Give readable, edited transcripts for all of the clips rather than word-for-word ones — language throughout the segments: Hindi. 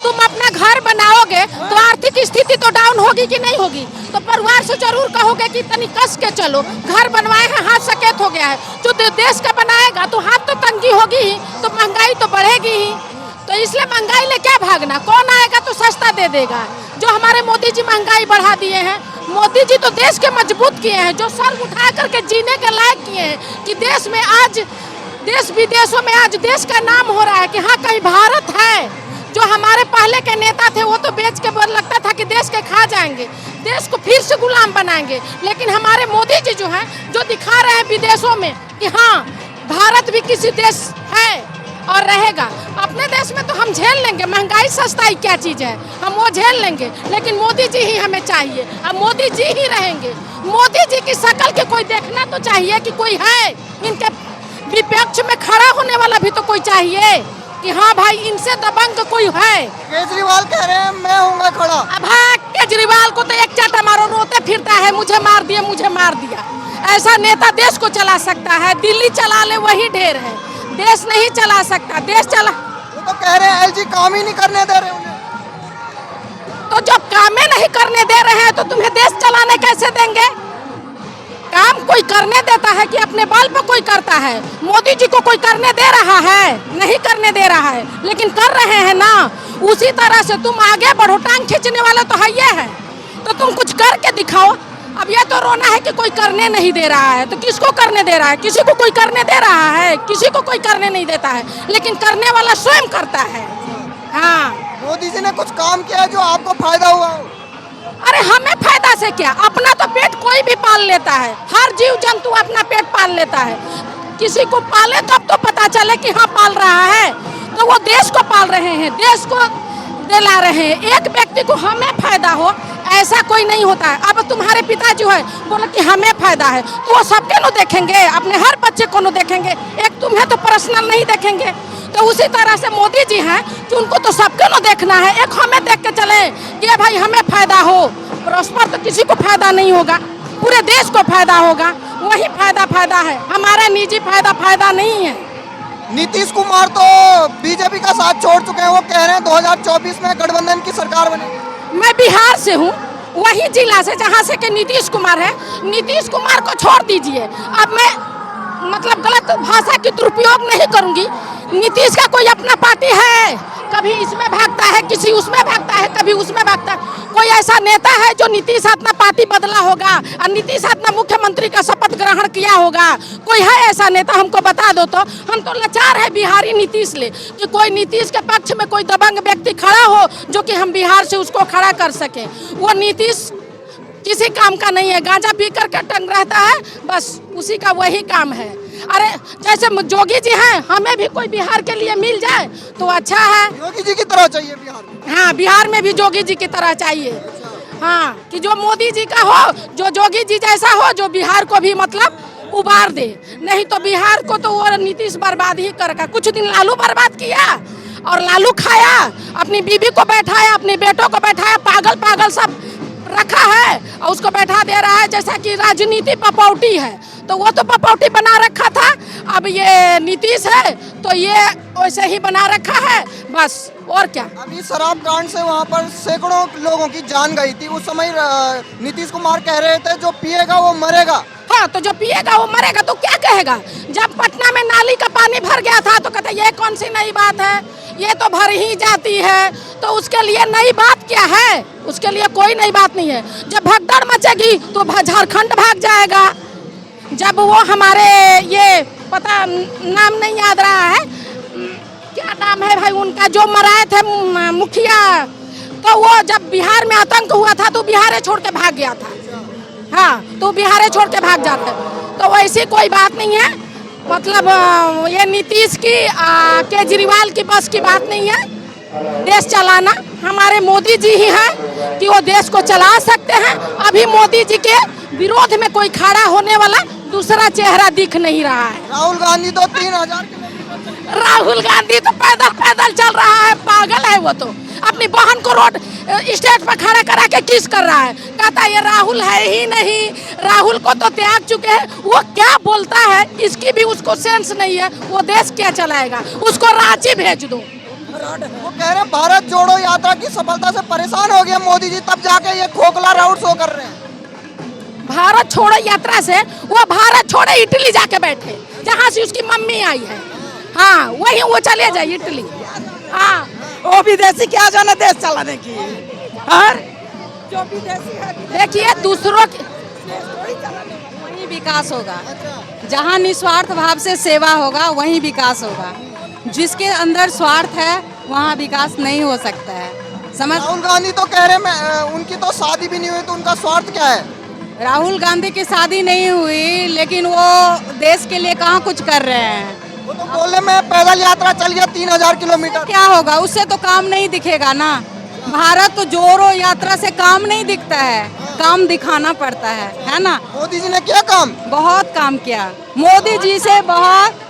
तुम अपना घर बनाओगे तो आर्थिक स्थिति तो डाउन होगी कि नहीं होगी। तो परिवार से जरूर कहोगे कि तनी कस के चलो, घर बनवाए हैं हाथ सकेत हो गया है। जो देश का बनाएगा तो हाथ तो तंगी होगी ही, तो महंगाई तो बढ़ेगी ही। तो इसलिए महंगाई ले क्या भागना, कौन आएगा तो सस्ता दे देगा। जो हमारे मोदी जी महंगाई बढ़ा दिए हैं, मोदी जी तो देश के मजबूत किए हैं, जो सर उठा करके जीने के लायक किए हैं कि देश में आज देश विदेशों में आज देश का नाम हो रहा है कि हाँ कहीं भारत है। जो हमारे पहले के नेता थे वो तो बेच के लगता था कि देश के खा जाएंगे, देश को फिर से गुलाम बनाएंगे। लेकिन हमारे मोदी जी जो हैं जो दिखा रहे हैं विदेशों में कि हाँ भारत भी किसी देश है और रहेगा। अपने देश में तो हम झेल लेंगे, महंगाई सस्ताई क्या चीज़ है, हम वो झेल लेंगे। लेकिन मोदी जी ही हमें चाहिए, अब मोदी जी ही रहेंगे। मोदी जी की शक्ल के कोई देखना तो चाहिए कि कोई है, इनके विपक्ष में खड़ा होने वाला भी तो कोई चाहिए कि हाँ भाई इनसे दबंग कोई है। केजरीवाल कह रहे हैं मैं हूँगा खड़ा। अब हाँ केजरीवाल को तो एक चाटा मारो, रोते फिरता है मुझे मार दिया मुझे मार दिया। ऐसा नेता देश को चला सकता है, दिल्ली चला ले वही ढेर है, देश नहीं चला सकता। देश चला वो तो कह रहे हैं एलजी काम ही नहीं करने दे रहे उन्हें। तो जब कामें नहीं करने दे रहे हैं तो तुम्हें देश चलाने कैसे देंगे। काम कोई करने देता है कि अपने बल पर कोई करता है। मोदी जी को कोई करने दे रहा है, नहीं करने दे रहा है, लेकिन कर रहे हैं ना। उसी तरह से तुम आगे बढ़ो, टांग खींचने वाला तो है ये है, तो तुम कुछ करके दिखाओ। अब ये तो रोना है कि कोई करने नहीं दे रहा है, तो किसको करने दे रहा है, किसी को कोई करने दे रहा है, किसी को कोई करने नहीं देता है, लेकिन करने वाला स्वयं करता है। हाँ मोदी जी ने कुछ काम किया है जो आपको फायदा हुआ हो? अरे हमें फायदा से क्या, अपना तो पेट कोई भी पाल लेता है, हर जीव जंतु अपना पेट पाल लेता है। किसी को पाले तब तो पता चले कि हाँ पाल रहा है, तो वो देश को पाल रहे हैं, देश को दिला रहे हैं। एक व्यक्ति को हमें फायदा हो ऐसा कोई नहीं होता है। अब तुम्हारे पिता जो है बोले कि हमें फायदा है, तो वो सबके नो देखेंगे, अपने हर बच्चे को नो देखेंगे, एक तुम्हें तो पर्सनल नहीं देखेंगे। तो उसी तरह से मोदी जी हैं कि उनको तो सबके नो देखना है, एक हमें देख के चले कि भाई हमें फायदा हो। परस्पर तो किसी को फायदा नहीं होगा, पूरे देश को फायदा होगा, वही फायदा है, हमारा निजी फायदा नहीं है। नीतीश कुमार तो बीजेपी का साथ छोड़ चुके हैं, वो कह रहे हैं 2024 में गठबंधन की सरकार बनेगी। मैं बिहार से हूँ, वही जिला से जहाँ से कि नीतीश कुमार है। नीतीश कुमार को छोड़ दीजिए, अब मैं मतलब गलत भाषा की दुरुपयोग नहीं करूँगी। नीतीश का कोई अपना पार्टी है, कभी इसमें भागता है, किसी उसमें भागता है, कभी उसमें भागता है। कोई ऐसा नेता है जो नीतीश अपना पार्टी बदला होगा और नीतीश अपना मुख्यमंत्री का शपथ ग्रहण किया होगा? कोई है ऐसा नेता? हमको बता दो। तो हम तो लाचार है बिहारी नीतीश ले कि कोई नीतीश के पक्ष में कोई दबंग व्यक्ति खड़ा हो जो कि हम बिहार से उसको खड़ा कर सके। वो नीतीश किसी काम का नहीं है, गांजा पी करके टंग रहता है, बस उसी का वही काम है। अरे जैसे जोगी जी हैं, हमें भी कोई बिहार के लिए मिल जाए तो अच्छा है। योगी जी की तरह चाहिए बिहार में। हाँ बिहार में भी जोगी जी की तरह चाहिए। हाँ कि जो मोदी जी का हो, जो जोगी जी जैसा हो, जो बिहार को भी मतलब उबार दे। नहीं तो बिहार को तो वो नीतीश बर्बाद ही करेगा। कुछ दिन लालू बर्बाद किया और लालू खाया, अपनी बीबी को बैठाया, अपने बेटों को बैठाया, पागल सब रखा है और उसको बैठा दे रहा है जैसा कि राजनीति पपौटी है। तो वो तो पपौटी बना रखा था, अब ये नीतीश है तो ये वैसे ही बना रखा है बस, और क्या। अभी शराब कांड से वहाँ पर सैकड़ों लोगों की जान गई थी। उस समय नीतीश कुमार कह रहे थे जो पिएगा वो मरेगा। हाँ तो जो पिएगा वो मरेगा, तो क्या कहेगा। जब पटना में नाली का पानी भर गया था तो कहता ये कौन सी नई बात है, ये तो भर ही जाती है। तो उसके लिए नई बात क्या है, उसके लिए कोई नई बात नहीं है। जब भगदड़ मचेगी तो झारखंड भाग जाएगा। जब वो हमारे ये पता नाम नहीं याद रहा है, क्या नाम है भाई उनका, जो मराए थे मुखिया, तो वो जब बिहार में आतंक हुआ था तो बिहार छोड़ के भाग गया था। हाँ तो बिहार छोड़ के भाग जाते, तो वैसी कोई बात नहीं है। मतलब ये नीतीश की केजरीवाल की बस की बात नहीं है। देश चलाना हमारे मोदी जी ही हैं कि वो देश को चला सकते हैं। अभी मोदी जी के विरोध में कोई खड़ा होने वाला दूसरा चेहरा दिख नहीं रहा है। राहुल गांधी तो 3000 किलोमीटर, राहुल गांधी तो पैदल चल रहा है, पागल है वो तो। अपनी बहन को रोड स्टेज पर खड़ा करा के किस कर रहा है, कहता ये राहुल है ही नहीं, राहुल को तो त्याग चुके हैं। वो क्या बोलता है इसकी भी उसको सेंस नहीं है, वो देश क्या चलाएगा, उसको रांची भेज दो। वो कह रहे हैं भारत जोड़ो यात्रा की सफलता से परेशान हो गए मोदी जी, तब जाके ये खोखला राउंड शो कर रहे हैं। भारत छोड़ो यात्रा से वो भारत छोड़े इटली जाके बैठे, जहाँ से उसकी मम्मी आई है। हाँ, वही वो चले जाए इटली। हाँ, वो विदेशी क्या जाने देश चलाने की, और जो विदेशी है देखिए दूसरों की वहीं विकास होगा। जहाँ निस्वार्थ भाव से सेवा होगा वहीं विकास होगा। जिसके अंदर स्वार्थ है वहाँ विकास नहीं हो सकता है, समझ। राहुल गांधी तो कह रहे हैं उनकी तो शादी भी नहीं हुई, तो उनका स्वार्थ क्या है? राहुल गांधी की शादी नहीं हुई, लेकिन वो देश के लिए कहाँ कुछ कर रहे हैं। वो तो बोले मैं पैदल यात्रा चल गया 3000 किलोमीटर। क्या होगा उससे, तो काम नहीं दिखेगा ना। भारत तो जोड़ो यात्रा से काम नहीं दिखता है, काम दिखाना पड़ता है ना। मोदी जी ने क्या काम? बहुत काम किया मोदी जी से, बहुत।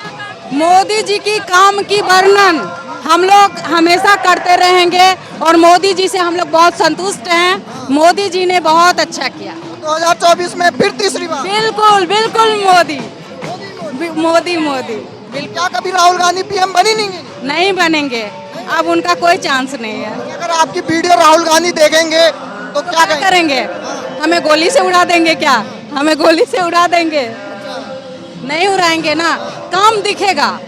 मोदी जी की काम की वर्णन हम लोग हमेशा करते रहेंगे और मोदी जी से हम लोग बहुत संतुष्ट हैं। मोदी जी ने बहुत अच्छा किया। 2024 में फिर तीसरी बार बिल्कुल बिल्कुल मोदी मोदी मोदी बिल्कुल। क्या कभी राहुल गांधी पीएम बनी नहीं बनेंगे, अब उनका कोई चांस नहीं है। अगर आपकी वीडियो राहुल गांधी देखेंगे तो क्या करेंगे? हमें गोली से उड़ा देंगे क्या? हमें गोली से उड़ा देंगे? नहीं उड़ाएंगे ना, काम दिखेगा।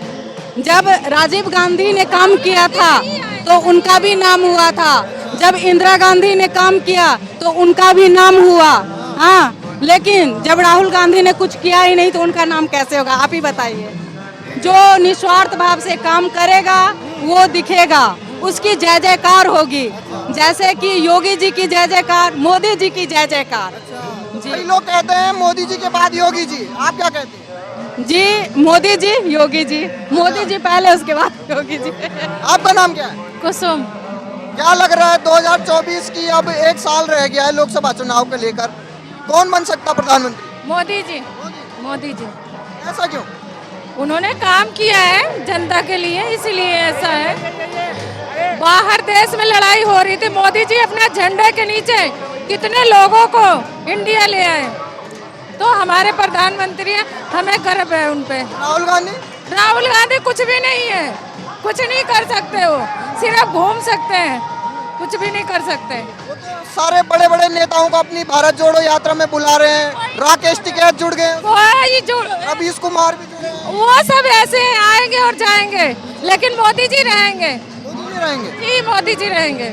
जब राजीव गांधी ने काम किया था तो उनका भी नाम हुआ था, जब इंदिरा गांधी ने काम किया तो उनका भी नाम हुआ। हाँ, लेकिन जब राहुल गांधी ने कुछ किया ही नहीं तो उनका नाम कैसे होगा, आप ही बताइए। जो निस्वार्थ भाव से काम करेगा वो दिखेगा, उसकी जय जयकार होगी। जैसे कि योगी जी की जय जयकार, मोदी जी की जय जयकार। कई लोग कहते हैं मोदी जी के बाद योगी जी, आप क्या कहते हैं? जी, मोदी जी, योगी जी। मोदी जी पहले, उसके बाद योगी जी। आपका नाम क्या है? कुसुम। क्या लग रहा है 2024 की अब 1 साल रह गया है लोकसभा चुनाव को लेकर, कौन बन सकता प्रधानमंत्री? मोदी जी। मोदी जी, ऐसा क्यों? उन्होंने काम किया है जनता के लिए, इसीलिए ऐसा है। बाहर देश में लड़ाई हो रही थी, मोदी जी अपने झंडे के नीचे कितने लोगों को इंडिया ले आए। तो हमारे प्रधानमंत्री हैं, हमें गर्व है उन पे। राहुल गांधी? राहुल गांधी कुछ भी नहीं है, कुछ नहीं कर सकते, वो सिर्फ घूम सकते हैं, कुछ भी नहीं कर सकते। वो तो सारे बड़े बड़े नेताओं को अपनी भारत जोड़ो यात्रा में बुला रहे हैं। राकेश टिकैत जुड़ गए, रवीश कुमार भी जुड़े हैं। वो सब ऐसे आएंगे और जाएंगे, लेकिन मोदी जी रहेंगे। मोदी जी रहेंगे जी, मोदी जी रहेंगे।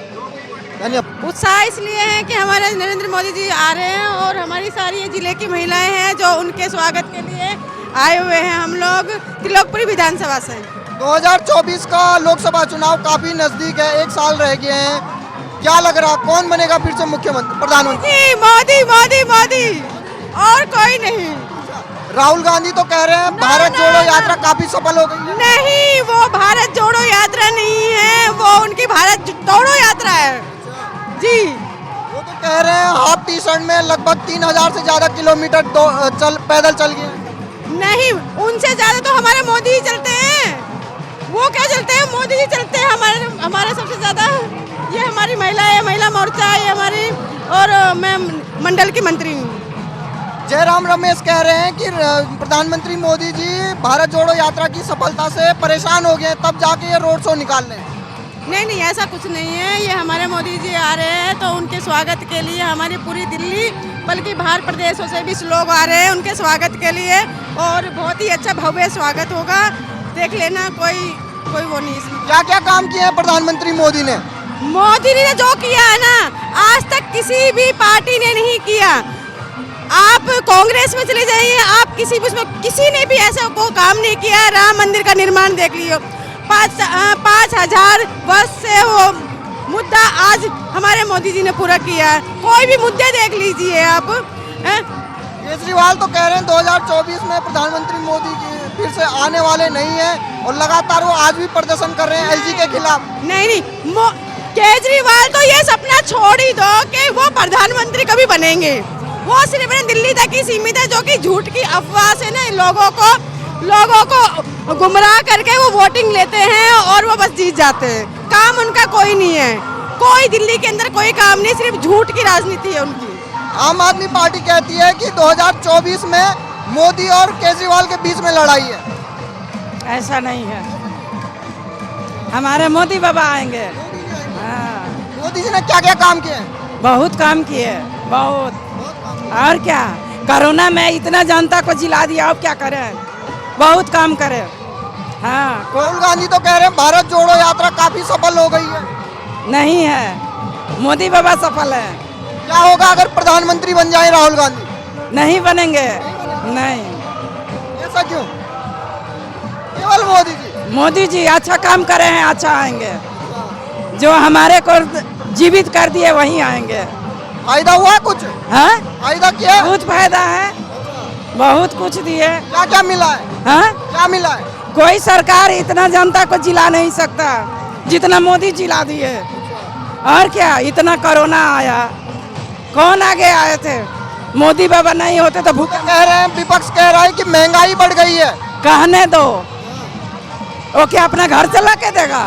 धन्यवाद। उत्साह इसलिए है कि हमारे नरेंद्र मोदी जी आ रहे हैं और हमारी सारी ये जिले की महिलाएं हैं जो उनके स्वागत के लिए आए हुए हैं। हम लोग त्रिलोकपुरी विधानसभा से। 2024 का लोकसभा चुनाव काफी नजदीक है, 1 साल रह गए हैं। क्या लग रहा है कौन बनेगा फिर से मुख्यमंत्री, प्रधानमंत्री? मोदी मोदी मोदी, और कोई नहीं। राहुल गांधी तो कह रहे हैं भारत जोड़ो यात्रा काफी सफल हो गई है। नहीं, वो भारत जोड़ो यात्रा नहीं है, वो उनकी भारत तोड़ो यात्रा है जी। वो तो कह रहे हैं हाफ टी शर्ट में लगभग 3000 से ज्यादा किलोमीटर पैदल चल गए। नहीं, उनसे ज्यादा तो हमारे मोदी ही चलते हैं। वो क्या चलते हैं? मोदी जी चलते हैं हमारे सबसे ज्यादा। ये हमारी महिला है, महिला मोर्चा, ये हमारी, और मैं मंडल की मंत्री हूँ। जयराम रमेश कह रहे हैं कि प्रधानमंत्री मोदी जी भारत जोड़ो यात्रा की सफलता से परेशान हो गए, तब जाके ये रोड शो निकाल रहे हैं। नहीं, ऐसा कुछ नहीं है। ये हमारे मोदी जी आ रहे हैं तो उनके स्वागत के लिए हमारी पूरी दिल्ली, बल्कि बाहर प्रदेशों से भी लोग आ रहे हैं उनके स्वागत के लिए, और बहुत ही अच्छा भव्य स्वागत होगा। देख लेना, कोई वो नहीं इसमें। क्या क्या काम किए हैं प्रधानमंत्री मोदी ने? मोदी ने जो किया है ना, आज तक किसी भी पार्टी ने नहीं किया। आप कांग्रेस में चले जाइए, आप किसी ने भी ऐसा को काम नहीं किया। राम मंदिर का निर्माण देख लियो, 5000 वर्ष से वो मुद्दा आज हमारे मोदी जी ने पूरा किया है। कोई भी मुद्दे देख लीजिए आप। केजरीवाल तो कह रहे हैं 2024 में प्रधानमंत्री मोदी जी फिर से आने वाले नहीं हैं, और लगातार वो आज भी प्रदर्शन कर रहे हैं एलजी के खिलाफ। नहीं, केजरीवाल तो ये सपना छोड़ ही दो कि वो प्रधानमंत्री कभी बनेंगे। वो सिर्फ दिल्ली तक ही सीमित है, जो कि झूठ की अफवाह से ना लोगों को गुमराह करके वो वोटिंग लेते हैं और वो बस जीत जाते हैं। काम उनका कोई नहीं है, कोई दिल्ली के अंदर कोई काम नहीं, सिर्फ झूठ की राजनीति है उनकी। आम आदमी पार्टी कहती है कि 2024 में मोदी और केजरीवाल के बीच में लड़ाई है। ऐसा नहीं है। हमारे मोदी बाबा आएंगे। हाँ, मोदी जी ने क्या क्या काम किए हैं? बहुत काम किए, बहुत। और क्या, कोरोना में इतना जनता को जिला दिया, अब क्या करें, बहुत काम करे। हाँ, राहुल गांधी तो कह रहे हैं भारत जोड़ो यात्रा काफी सफल हो गई है। नहीं है, मोदी बाबा सफल है। क्या होगा अगर प्रधानमंत्री बन जाए राहुल गांधी? नहीं बनेंगे, नहीं। ऐसा क्यों? केवल मोदी जी? मोदी जी अच्छा काम करे हैं, अच्छा आएंगे। जो हमारे को जीवित कर दिए वही आएंगे। फायदा हुआ है कुछ? हाँ, फायदा किया है? बहुत फायदा है, बहुत कुछ दिए। क्या क्या मिला है? हाँ, क्या मिला है? कोई सरकार इतना जनता को जिला नहीं सकता जितना मोदी जिला दिए। और क्या, इतना कोरोना आया, कौन आगे आए थे? मोदी बाबा नहीं होते तो भूखे। कह रहे हैं, विपक्ष कह रहा है कि महंगाई बढ़ गई है। कहने दो, वो क्या अपना घर चला के देगा?